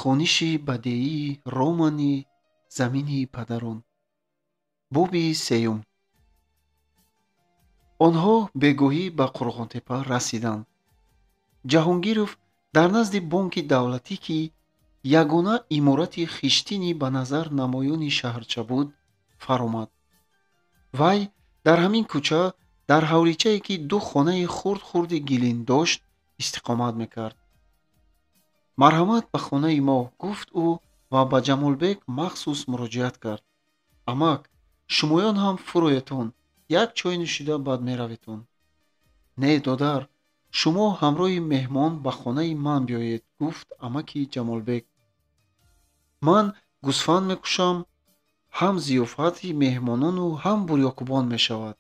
خونشی بدیعی رومانی زمینی پدران. بوبی سیوم. онҳо бегоҳӣ ба Қурғонтепа расиданд. Ҷаҳонгиров дар назди бонки давлатӣ, ки ягона иморати хиштини ба назар намоёни шаҳрча буд, фаромад. Вай дар ҳамин кӯча, дар ҳавличае, ки ду хонаи хурд-хурди гилин дошт, истиқомат мекард. марҳамат ба хонаи мо, гуфт ӯ ва ба Ҷамолбек махсус муроҷиат кард. амак, шумоён ҳам фуроятон, як чой нӯшида баъд мераведтон. Не, додар, шумо ҳамроҳи меҳмон ба хонаи ман биёед, гуфт амаки Ҷамолбек. ман гӯсфанд мекушам, ҳам зиёфати меҳмонону ҳам бурёкубон мешавад.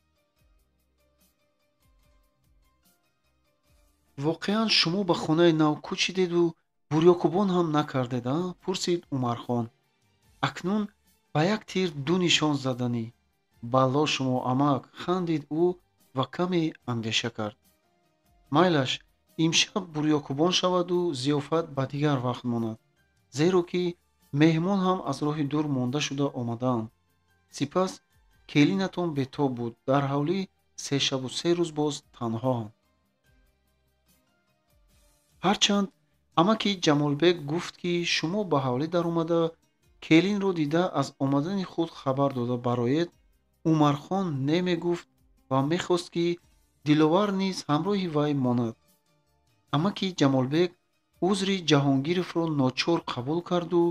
воқеан шумо ба хонаи нав кӯчидеду бурёкубон ҳам накардед, пурсид Умархон. акнун ба як тир ду нишон заданӣ. балло шумо, амак, хандид ӯ ва каме андеша кард. майлаш, имшаб бурёкубон шаваду зиёфат ба дигар вақт монад, зеро ки меҳмон ҳам аз роҳи дур монда шуда омадаанд. сипас келинатон бетоб буд, дар ҳавлӣ 3 шабу 3 рӯз боз танҳоам. ҳарчанд амаки Ҷамолбек гуфт, ки шумо ба ҳавлӣ даромада келинро дида аз омадани худ хабар дода бароед, Умархон не мегуфт ва мехост, ки Диловар низ ҳамроҳи вай монад. амаки Ҷамолбек узри Ҷаҳонгировро ночор қабул карду,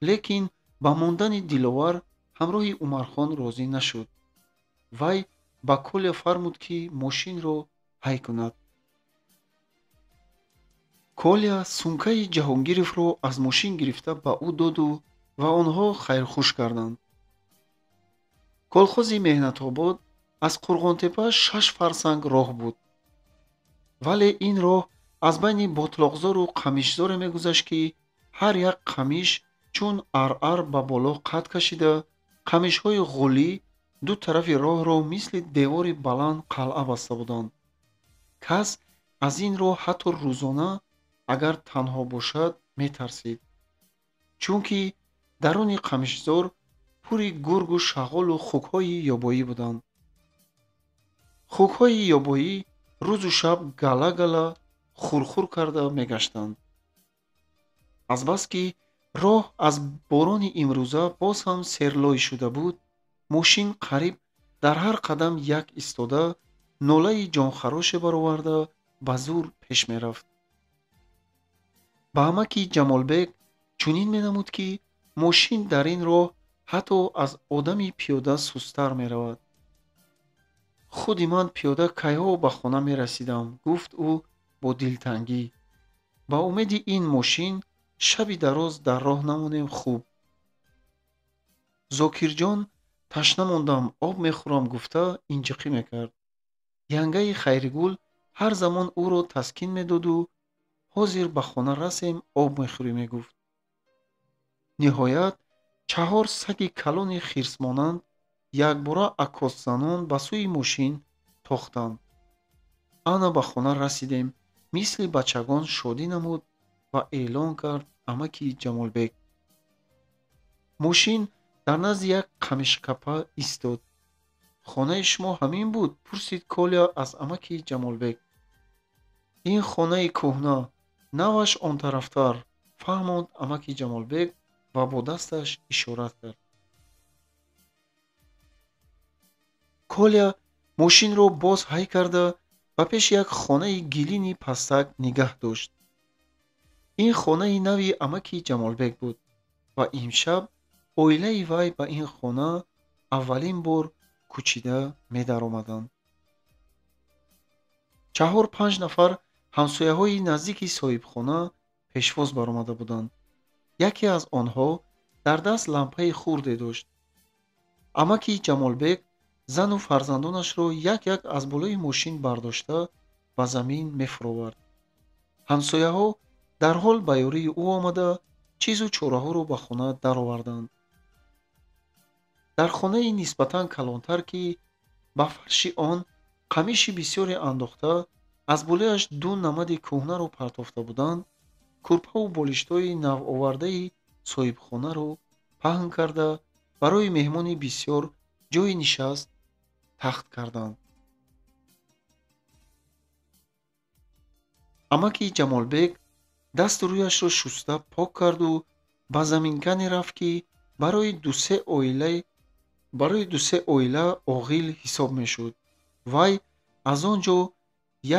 лекин ба мондани Диловар ҳамроҳи Умархон розӣ нашуд. вай ба Коля фармуд, ки мошинро ҳай кунад. Коля сумкаи Ҷаҳонгировро аз мошин гирифта ба ӯ доду ва онҳо хайрхуш карданд. колхози Меҳнатобод аз Қурғонтепа 6 фарсанг роҳ буд. вале ин роҳ аз байни Ботлоқзору Қамишзоре мегузашт, ки ҳар як қамиш чун ар ба боло қад кашида, қамишҳои ғулӣ ду тарафи роҳро мисли девори баланд қалъа баста буданд. кас аз ин роҳ ҳатто рӯзона, агар танҳо бошад, метарсид, чунки даруни Қамишзор пури гургу шағолу хукҳои ёбоӣ буданд. хукҳои ёбоӣ рӯзу шаб гала-гала, хурхур карда мегаштанд. азбаски роҳ аз борони имрӯза боз ҳам серлой шуда буд, мошин қариб дар ҳар қадам як истода, нолаи ҷонхароше бароварда ба зур пеш мерафт. ба амаки Ҷамолбек чунин менамуд, ки мошин дар ин роҳ ҳатто аз одами пиёда сустар меравад. худи ман пиёда кайҳо ба хона мерасидам, гуфт ӯ бо дилтангӣ. ба умеди ин мошин шаби дароз дар роҳ намонем хуб. зокирҷон ташна мондам, об мехӯрам гуфта инҷиқӣ мекард. янгаи Хайригул ҳар замон ӯро таскин медоду ҳозир ба хона расем, об мехӯрӣ мегуфт. ниҳоят 4 саги калони хирсмонанд якбора аккосзанон ба сӯи мошин тохтанд. ана ба хона расидем, мисли бачагон шодӣ намуд ва эълон кард амаки Ҷамолбек. мошин дар назди як қамишкапа истод. хонаи шумо ҳамин буд? пурсид Коля аз амаки Ҷамолбек. ин хонаи кӯҳна, наваш он тарафтар, фаҳмонд амаки Ҷамолбек ва бо дасташ ишорат кард. Коля мошинро боз ҳай карда ба пеши як хонаи гилини пастак нигаҳ дошт. ин хонаи нави амаки Ҷамолбек буд ва имшаб оилаи вай ба ин хона аввалин бор кӯчида медаромаданд. 4-5 нафар ҳамсояҳои наздики соҳибхона пешвоз баромада буданд. яке аз онҳо дар даст лампаи хурде дошт. амаки Ҷамолбек зану фарзандонашро як-як аз болои мошин бардошта ба замин мефуровард. ҳамсояҳо дарҳол ба ёрии ӯ омада чизу чораҳоро ба хона дароварданд. дар хонаи нисбатан калонтар, ки ба фарши он қамиши бисёре андохта аз болояш ду намади кӯҳнаро партофта буданд, курпаву болиштҳои навовардаи соҳибхонаро паҳн карда, барои меҳмони бисёр ҷойи нишаст тахт карданд. амаки Ҷамолбек дасту рӯяшро шуста пок карду ба заминкане рафт, ки барои ду се оила оғил ҳисоб мешуд. Вай аз он ҷо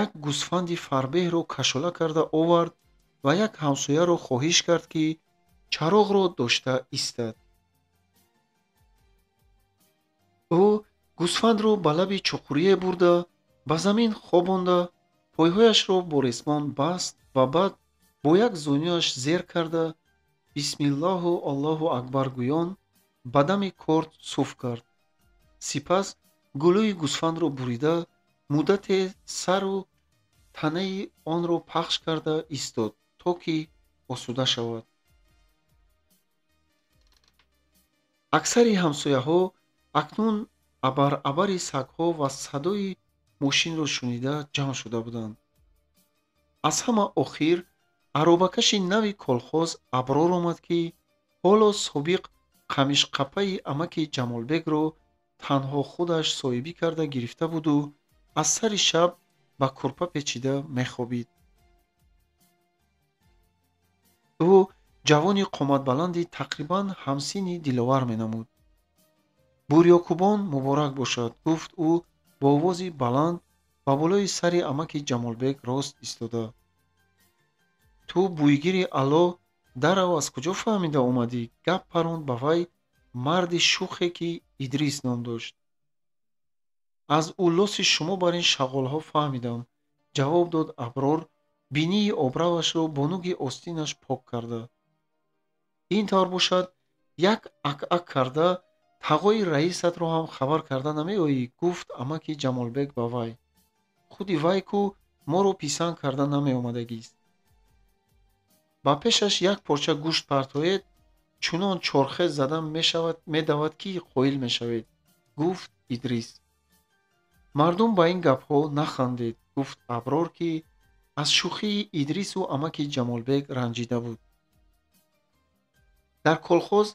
як гӯсфанди фарбеҳро кашола карда овард ва як ҳамсояро хоҳиш кард, ки чароғро дошта истад. ӯ гӯсфандро ба лаби чуқурие бурда, ба замин хобонда, пойҳояшро бо ресмон баст ва баъд бо як зонуяш зер карда, бисмиллаҳу аллоҳу акбар гӯён, ба дами корд суф кард. Сипас гулӯи гӯсфандро бурида, муддате сару танаи онро пахш карда истод, то ки осуда шавад. аксари ҳамсояҳо акнун абар-абари сагҳо ва садои мошинро шунида ҷамъ шуда буданд. аз ҳама охир аробакаши нави колхоз Аброр омад, ки ҳоло собиқ қамишқапаи амаки Ҷамолбекро танҳо худаш соҳибӣ карда гирифта буду аз сари шаб ба курпа печида мехобид. ӯ ҷавони қоматбаланди тақрибан ҳамсини Диловар менамуд. бурёкубон муборак бошад, гуфт ӯ бо овози баланд ба болои сари амаки Ҷамолбек рост истода. ту бӯйгири Алло дарав аз куҷо фаҳмида омадӣ? Гап паронд ба вай марди шухе, ки Идрис ном дошт. аз уллоси шумо бар ин шағолҳо фаҳмидам, ҷавоб дод Аброр, бинии обравашро бо нӯги остинаш пок карда. ин тавр бошад, як ак карда тағои раисатро ҳам хабар карда намеоӣ? Гуфт амаки Ҷамолбек ба вай. худи вай ку моро писанд карда намеомадагист. ба пешаш як порча гӯшт партоед, чунон чорхез зада медавад, ки қоил мешавед, гуфт Идрис. мардум ба ин гапҳо нахандид. гуфт Аброр, ки аз шӯхии Идрису амаки Ҷамолбек ранҷида буд. дар колхоз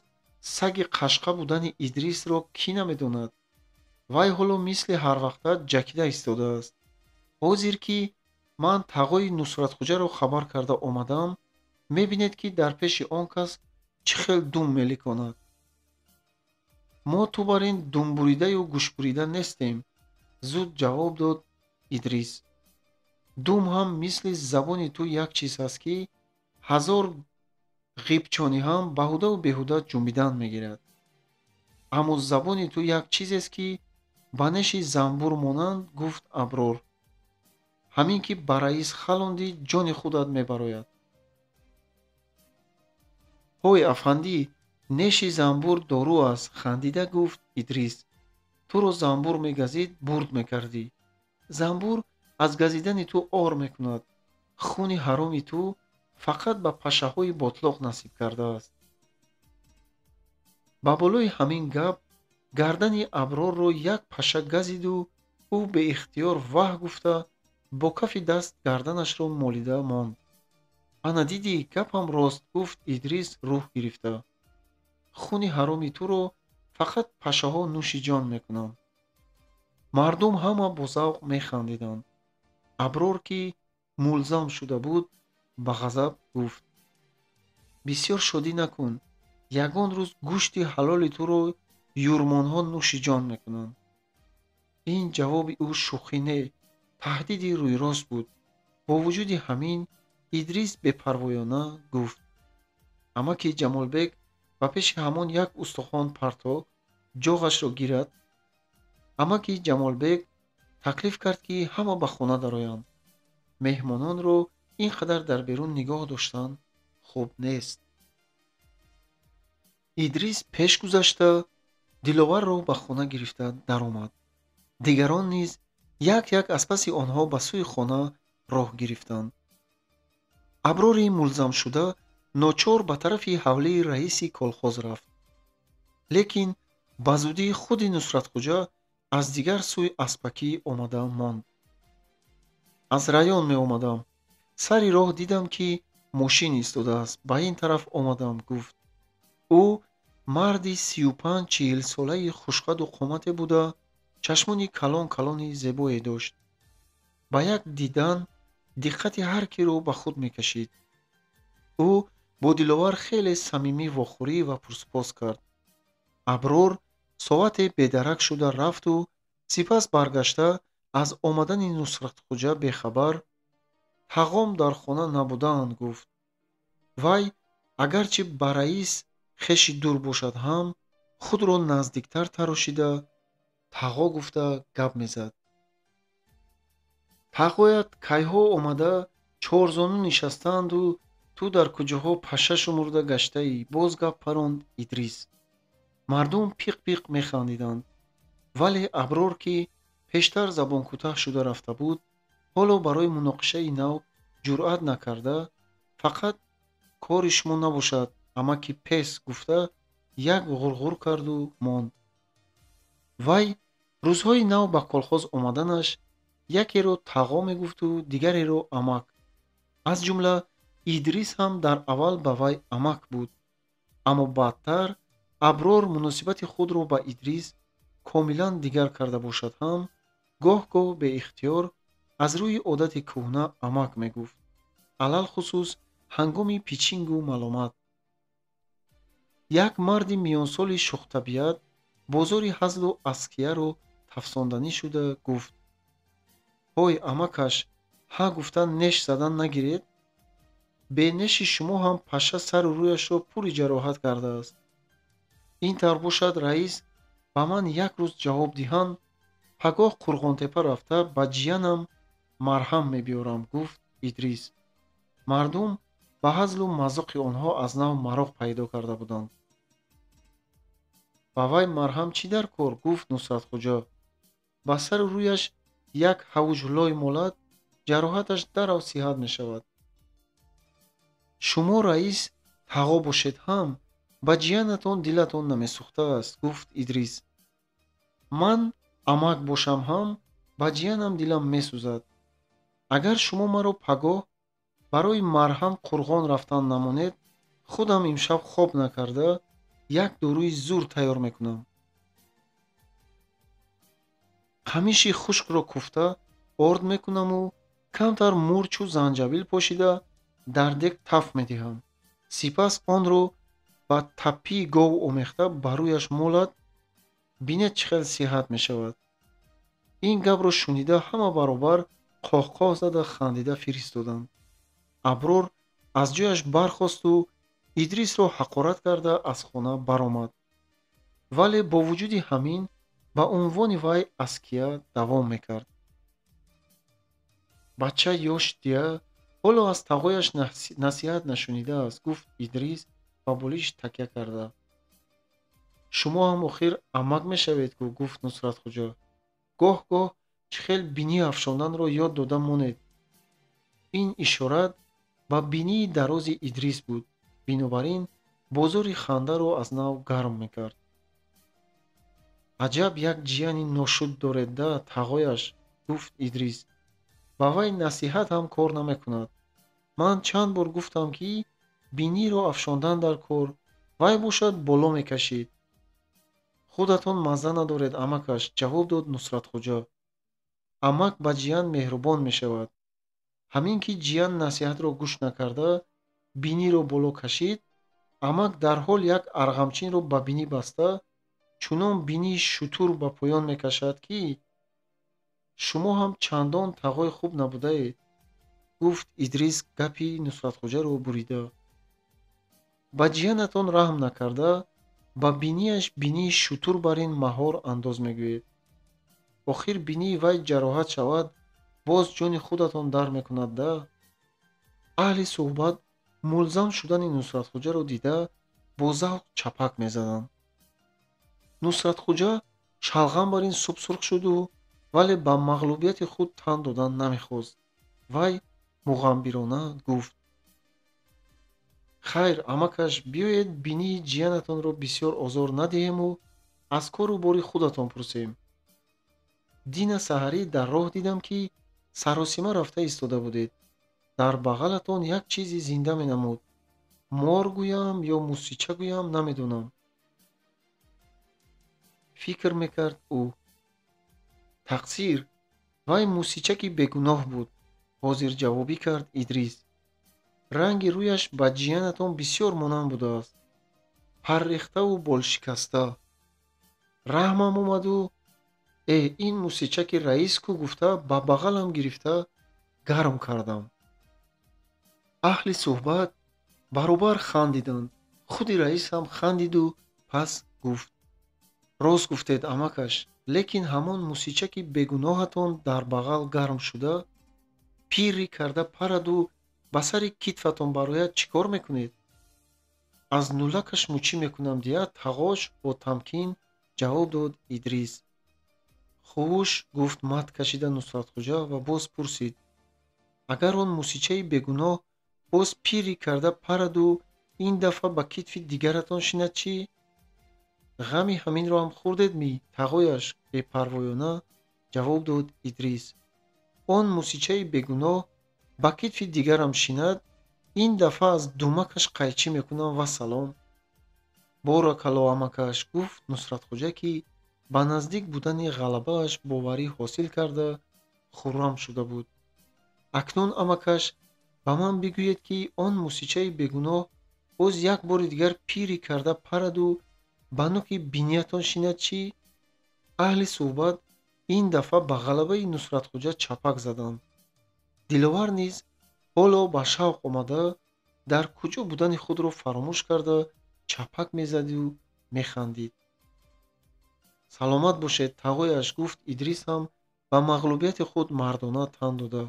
саги қашқа будани Идрисро кӣ намедонад? вай ҳоло мисли ҳарвақта ҷакида истодааст. ҳозир ки ман тағои Нусратхуҷаро хабар карда омадам, мебинед, ки дар пеши он кас чӣ хел дум меликонад. мо ту бар ин думбуридаю гӯшбурида нестем, зуд ҷавоб дод Идрис. дум ҳам мисли забони ту як чиз ҳаст, ки ҳазор ғибчонӣ ҳам баҳудаву беҳуда ҷунбидан мегирад. аммо забони ту як чизест, ки ба неши занбур монанд, гуфт Аброр. ҳамин ки ба раис халондӣ ҷони худат мебарояд. ҳой афандӣ, неши занбур дору аст, хандида гуфт Идрис. туро занбур мегазид, бурд мекардӣ. занбур аз газидани ту ор мекунад. хуни ҳароми ту фақат ба пашаҳои ботлоқ насиб кардааст. ба болои ҳамин гап гардани Аброрро як паша газиду ӯ беихтиёр ваҳ гуфта бо кафи даст гарданашро молида монд. ана дидӣ, гапам рост, гуфт Идрис рӯҳ гирифта. хуни ҳароми туро фақат пашаҳо нӯши ҷон мекунанд. мардум ҳама бо завқ механдиданд. Аброр, ки мулзам шуда буд, ба ғазаб гуфт. бисёр шодӣ накун. ягон рӯз гӯшти ҳалоли туро юрмонҳо нӯши ҷон мекунанд. ин ҷавоби ӯ шӯхӣ не, таҳдиди рӯйрост буд. бо вуҷуди ҳамин Идрис бепарвоёна гуфт. амаки Ҷамолбек ба пеши ҳамон як устухон парто ҷоғашро гирад. амаки Ҷамолбек таклиф кард, ки ҳама ба хона дароянд. меҳмононро ин қадар дар берун нигоҳ доштан хуб нест. Идрис пеш гузашта, Диловарро ба хона гирифта даромад. дигарон низ як аз паси онҳо ба сӯи хона роҳ гирифтанд. Аброри мулзамшуда ночор ба тарафи ҳавлии раиси колхоз рафт. лекин ба зудӣ худи Нусратхуҷа аз дигар сӯи аспакӣ омада монд. аз раён меомадам. сари роҳ дидам, ки мошин истодааст. Ба ин тараф омадам, гуфт. ӯ марди 35-40 солаи хушқаду қомате буда, чашмони калон калони зебое дошт. ба як дидан диққати ҳар киро ба худ мекашид. ӯ бо диловар хеле самимӣ вохӯрӣ ва пурсупос кард. аброр соате бедарак шуда рафту сипас баргашта аз омадани Нусратхоҷа бехабар, тағом дар хона набудаанд, гуфт. вай агарчи ба раис хеши дур бошад ҳам худро наздиктар тарошида, тағо гуфта гап мезад. тағоят кайҳо омада чорзону нишастанду ту дар куҷоҳо паша шумурда гаштаӣ, боз гап паронд Идрис. мардум пиқ-пиқ механдиданд, вале Аброр, ки пештар забонкӯтах шуда рафта буд, ҳоло барои муноқишаи нав ҷуръат накарда, фақат кори шумо набошад, амаки пес гуфта як ғурғур карду монд. вай рӯзҳои нав ба колхоз омаданаш якеро тағо мегуфту дигареро амак. аз ҷумла Идрис ҳам дар аввал ба вай амак буд, аммо баъдтар Аброр муносибати худро ба Идрис комилан дигар карда бошад ҳам гоҳ-гоҳ беихтиёр аз рӯи одати кӯҳна амак мегуфт, алалхусус ҳангоми пичингу маломат. як марди миёнсоли шухтабиат бозори ҳазлу аскияро тафсонданӣ шуда гуфт. ҳой амакаш, ҳа гуфта неш задан нагиред? бе неши шумо ҳам паша сару рӯяшро пури ҷароҳат кардааст. ин тавр бошад раис ба ман як рӯз ҷавоб диҳанд, пагоҳ Қурғонтепа рафта ба ҷиянам марҳам мебиёрам, гуфт Идрис. мардум ба ҳазлу мазоқи онҳо аз нав мароқ пайдо карда буданд. ба вай марҳам чӣ дар кор, гуфт Нусратхоҷа. ба сару рӯяш як ҳавуҷлой молад, ҷароҳаташ дарав сиҳат мешавад. шумо раис тағо бошед ҳам ба ҷиянатон дилатон намесӯхтааст, гуфт Идрис. ман амак бошам ҳам ба ҷиянам дилам месӯзад. агар шумо маро пагоҳ барои марҳам Қурғон рафтан намонед, худам имшаб хоб накарда як дорӯи зур тайёр мекунам. қамиши хушкро куфта орд мекунаму камтар мурчу занҷабил пошида дар дег таф медиҳам. сипас онро ба таппии гов омехта ба рӯяш молад, бинед чӣ хел сиҳат мешавад. ин гапро шунида ҳама баробар қоҳ-қоҳ зада хандида фиристоданд. аброр аз ҷояш бархосту Идрисро ҳақорат карда аз хона баромад. вале бо вуҷуди ҳамин ба унвони вай аския давом мекард. бача ёш дия ҳоло аз тағояш насиҳат нашунидааст, гуфт Идрис ба болиш такя карда. шумо ҳам охир амак мешавед, гуфт Нусратхоҷа. гоҳ-гоҳ чӣ хел бинӣ афшонданро ёд дода монед. ин ишорат ба бинии дарози Идрис буд, бинобар ин бозори хандаро аз нав гарм мекард. аҷаб як ҷияни ношуд доред да, тағояш, гуфт Идрис. ба вай насиҳат ҳам кор намекунад. ман чанд бор гуфтам, ки биниро афшондан дар кор вай бошад боло мекашид. худатон мазза надоред амакаш, ҷавоб дод Нусратхоҷа. амак ба ҷиян меҳрубон мешавад. ҳамин ки ҷиян насиҳатро гӯш накарда биниро боло кашид, амак дарҳол як арғамчинро ба бинӣ баста чунон бинии шутур ба поён мекашад, ки шумо ҳам чандон тағои хуб набудаед, гуфт Идрис гапи Нусратхоҷаро бурида. ба ҷиянатон раҳм накарда ба биниаш бинии шутур бар ин маҳор андоз мегӯед. охир бинии вай ҷароҳат шавад, боз ҷони худатон дар мекунад да. аҳли суҳбат мулзам шудани Нусратхоҷаро дида бо завқ чапак мезаданд. Нусратхоҷа шалғам бар ин суб сурх шуду, вале ба мағлубияти худ тан додан намехост. вай муғамбирона гуфт. хайр амакаш, биёед бинии ҷиянатонро бисёр озор надиҳему аз кору бори худатон пурсем. дина саҳарӣ дар роҳ дидам, ки саросима рафта истода будед. дар бағалатон як чизи зинда менамуд. Мор гӯям ё мусича гӯям намедонам. фикр мекард ӯ. тақсир, вай мусичаки бегуноҳ буд, ҳозирҷавобӣ кард Идрис. ранги рӯяш ба ҷиянатон бисёр монанд будааст. паррехтаву болшикаста. раҳмам омаду ин мусичаки раис кӯ гуфта ба бағалам гирифта гарм кардам. аҳли суҳбат баробар хандиданд. худи раис ҳам хандиду пас гуфт: рост гуфтед амакаш, лекин ҳамон мусичаки бегуноҳатон дар бағал гарм шуда, пирри карда параду ба сари китфатон барояд чӣ кор мекунед? аз нулакаш мучӣ мекунам дия, тағош бо тамкин ҷавоб дод Идрис. хуш, гуфт мат кашида Нусратхоҷа ва боз пурсид: агар он мусичаи бегуноҳ боз пирри карда параду ин дафъа ба китфи дигаратон шинад чӣ? ғами ҳаминро ҳам хӯрдед ми, тағояш? бепарвоёна ҷавоб дод Идрис. он мусичаи бегуноҳ ба китфи дигарам шинад, ин дафъа аз думакаш қайчӣ мекунам ва салом. боракалло амакаш, гуфт Нусратхоҷа, ки ба наздик будани ғалабааш боварӣ ҳосил карда хуррам шуда буд. акнун амакаш ба ман бигӯед, ки он мусичаи бегуноҳ боз як бори дигар пирри карда параду ба нуки биниятон шинад чӣ? аҳли суҳбат ин дафъа ба ғалабаи Нусратхоҷа чапак заданд. диловар низ ҳоло ба шавқ омада дар куҷо будани худро фаромӯш карда чапак мезаду механдид. саломат бошед тағояш, гуфт Идрис ҳам ба мағлубияти худ мардона тан дода.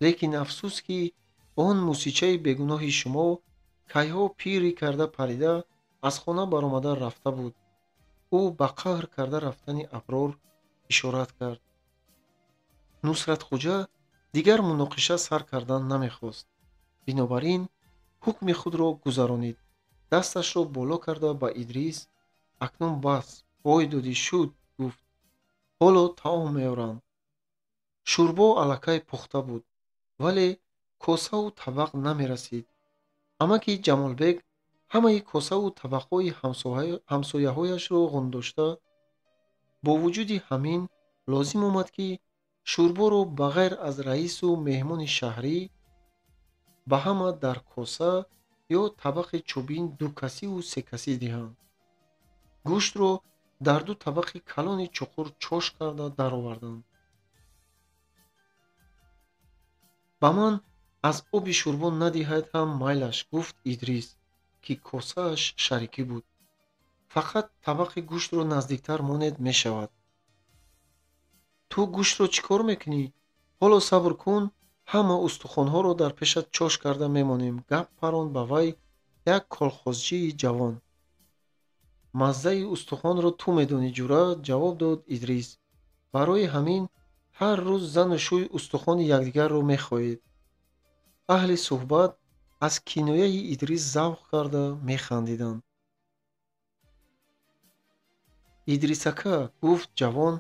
лекин афсӯс, ки он мусичаи бегуноҳи шумо кайҳо пирри карда парида аз хона баромада рафта буд. ӯ ба қаҳр карда рафтани аброр ишорат кард. Нусратхоҷа дигар муноқиша сар кардан намехост. бинобар ин ҳукми худро гузаронид. дасташро боло карда ба Идрис: акнун бас, вой додӣ шуд, гуфт. ҳоло таом меоранд. шӯрбо аллакай пухта буд, вале косаву табақ намерасид. амаки Ҷамолбек ҳамаи косаву табақҳои ҳамсояҳояшро ғундошта. бо вуҷуди ҳамин лозим омад, ки шӯрборо ба ғайр аз раису меҳмони шаҳрӣ ба ҳама дар коса ё табақи чӯбин дукасиву секасӣ диҳанд. гӯштро дар ду табақи калони чуқур чош карда дароварданд. ба ман аз оби шӯрбо надиҳад ҳам майлаш, гуфт Идрис, ки косааш шарикӣ буд. фақат табақи гӯштро наздиктар монед мешавад. ту гӯштро чӣ кор мекунӣ? ҳоло сабр кун, ҳама устухонҳоро дар пешат чош карда мемонем, гап паронд ба вай як колхозчии ҷавон. маззаи устухонро ту медонӣ ҷура, ҷавоб дод Идрис. барои ҳамин ҳар рӯз зану шӯй устухони якдигарро мехоҳед. аҳли суҳбат аз кинояи Идрис завқ карда механдиданд. идрисака, гуфт ҷавон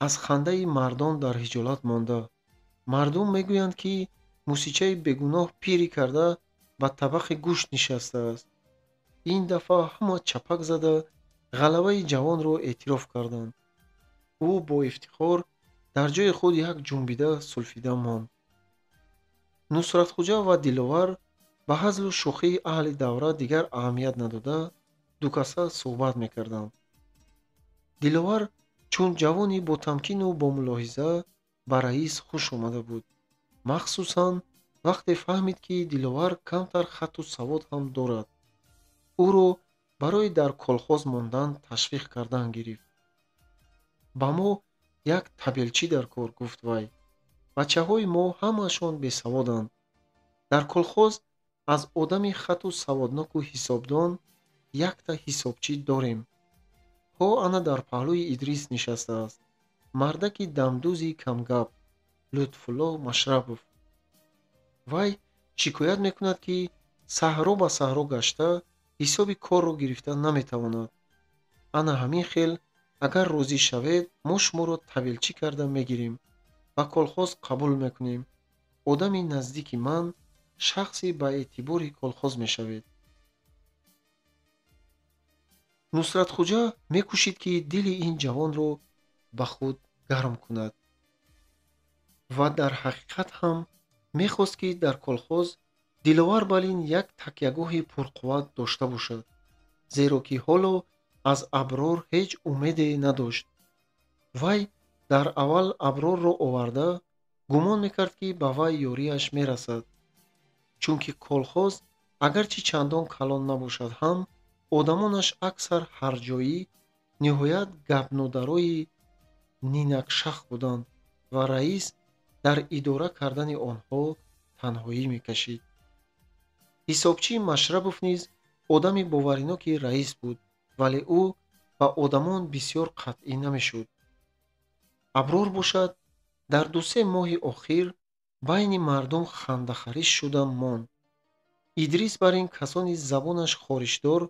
аз хандаи мардон дар ҳиҷолат монда. мардум мегӯянд, ки мусичаи бегуноҳ пирри карда ба табақи гӯшт нишастааст. ин дафъа ҳама чапак зада ғалабаи ҷавонро эътироф карданд. ӯ бо ифтихор дар ҷои худ як ҷунбида сулфида монд. Нусратхоҷа ва Диловар ба ҳазлу шӯхии аҳли давра дигар аҳамият надода, дукаса суҳбат мекарданд. Диловар чун ҷавони ботамкину бомулоҳиза ба раис хуш омада буд. махсусан вақте фаҳмид, ки Диловар камтар хату савод ҳам дорад. ӯро барои дар колхоз мондан ташвиқ кардан гирифт. ба мо як табелчӣ дар кор, гуфт вай. бачаҳои мо ҳамаашон бесаводанд. дар колхоз аз одами хату саводноку ҳисобдон якта ҳисобчӣ дорем. ҳо ана дар паҳлӯи Идрис нишастааст. мардаки дамдӯзи камгап, Лутфулло Машрабов. вай шикоят мекунад, ки саҳро ба саҳро гашта ҳисоби корро гирифта наметавонад. ана ҳамин хел агар розӣ шавед, мо шуморо табелчӣ карда мегирем ва колхоз қабул мекунем. одами наздики ман шахси ба эътибори колхоз мешавед. нусратхоҷа мекӯшид ки дили ин ҷавонро ба худ гарм кунад ва дар ҳақиқат ҳам мехост ки дар колхоз Диловар Балин як такягоҳи пурқувват дошта бошад, зеро ки ҳоло аз Аброр ҳеҷ умеде надошт. вай дар аввал Аброрро оварда гумон мекард ки ба вай ёрияш мерасад, чунки колхоз агарчи чандон калон набошад ҳам одамонаш аксар ҳарҷоӣ ниҳоят гапнодарои нинакшах буданд ва раис дар идора кардани онҳо танҳоӣ мекашид. ҳисобчии Машрабов низ одами бовариноки раис буд, вале ӯ ба одамон бисёр қатъӣ намешуд. Аброр бошад, дар 2-3 моҳи охир байни мардум хандахариш шуда монд. Идрис бар ин касони забонаш хоришдор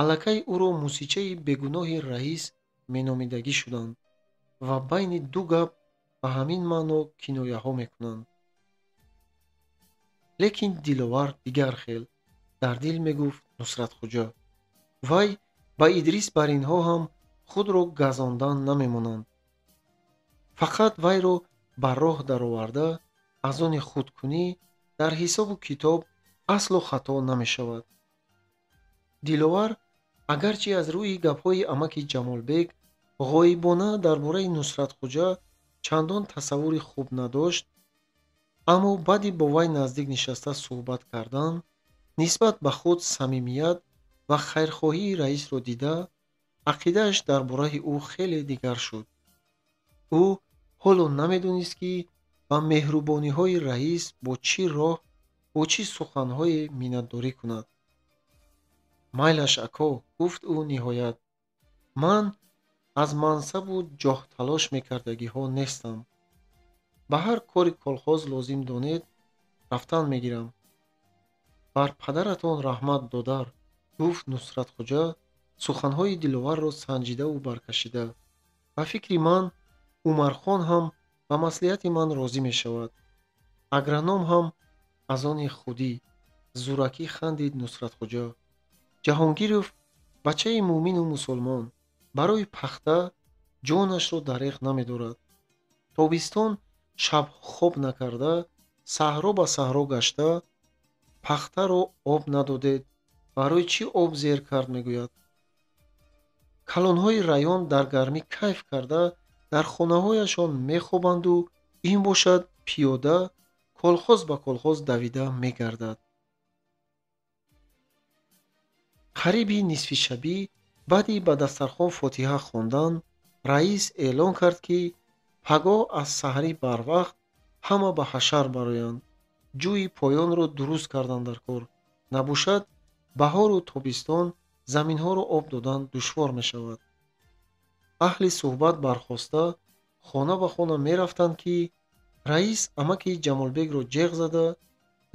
аллакай ӯро мусичаи бегуноҳи раис меномидагӣ шуданд ва байни ду гап ба ҳамин маъно кинояҳо мекунанд. лекин Диловар дигар хел, дар дил мегуфт Нусратхоҷа. Вай ба Идрис бар инҳо ҳам худро газондан намемонанд. Фақат вайро ба роҳ дароварда аз они худкунӣ дар ҳисобу китоб аслу хато намешавад. Диловар агарчи аз рӯи гапҳои амаки Ҷамолбек ғоибона дар бораи Нусратхоҷа чандон тасаввури хуб надошт, аммо баъди бо вай наздик нишаста суҳбат кардан, нисбат ба худ самимият ва хайрхоҳии раисро дида, ақидааш дар бораи ӯ хеле дигар шуд. ӯ ҳоло намедонист ки ба меҳрубониҳои раис бо чӣ роҳ, бо чӣ суханҳое миннатдорӣ кунад. Майлаш ако, гуфт ӯ ниҳоят, ман аз мансабу ҷоҳталош мекардагиҳо нестам. ба ҳар кори колхоз лозим донед, рафтан мегирам. бар падаратон раҳмат додар, гуфт Нусратхоҷа суханҳои Диловарро санҷидаву баркашида. ба фикри ман Умархон ҳам ба маслиҳати ман розӣ мешавад. Агроном ҳам аз они худӣ, зуракӣ хандид Нусратхоҷа. Ҷаҳонгиров бачаи муъмину мусулмон барои пахта ҷонашро дареғ намедорад. тобистон шаб хоб накарда, саҳро ба саҳро гашта, пахтаро об надодед, барои чӣ об зер кард мегӯяд. калонҳои раён дар гармӣ кайф карда дар хонаҳояшон мехобанду ин бошад пиёда колхоз ба колхоз давида мегардад. қариби нисфишабӣ баъди ба дастархон фотиҳа хондан, раис эълон кард ки пагоҳ аз саҳри барвақт ҳама ба ҳашар бароянд. ҷӯи поёнро дуруст карданд дар кор. набошад баҳору тобистон заминҳоро об додан душвор мешавад. аҳли суҳбат бархоста хона ба хона мерафтанд ки раис амаки Ҷамолбекро ҷеғ зада,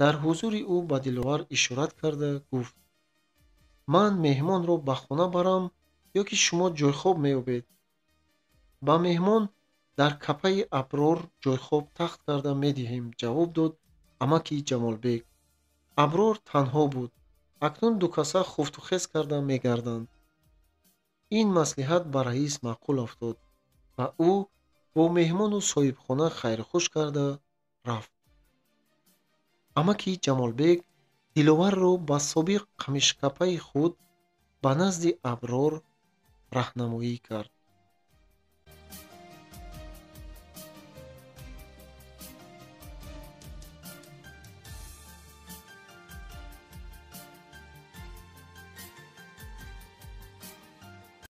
дар ҳузури ӯ ба Диловар ишорат карда гуфт: ман меҳмонро ба хона барам ё ки шумо ҷойхоб меёбед? ба меҳмон дар капаи Аброр ҷойхоб тахт карда медиҳем, ҷавоб дод амаки Ҷамолбек. Аброр танҳо буд. акнун ду каса хуфтухез карда мегарданд. ин маслиҳат ба раис маъқул афтод ва ӯ бо меҳмону соҳибхона хайрухуш карда рафт. амаки Ҷамолбек Диловарро ба собиқ қамишкапаи худ ба назди Аброр раҳнамоӣ кард.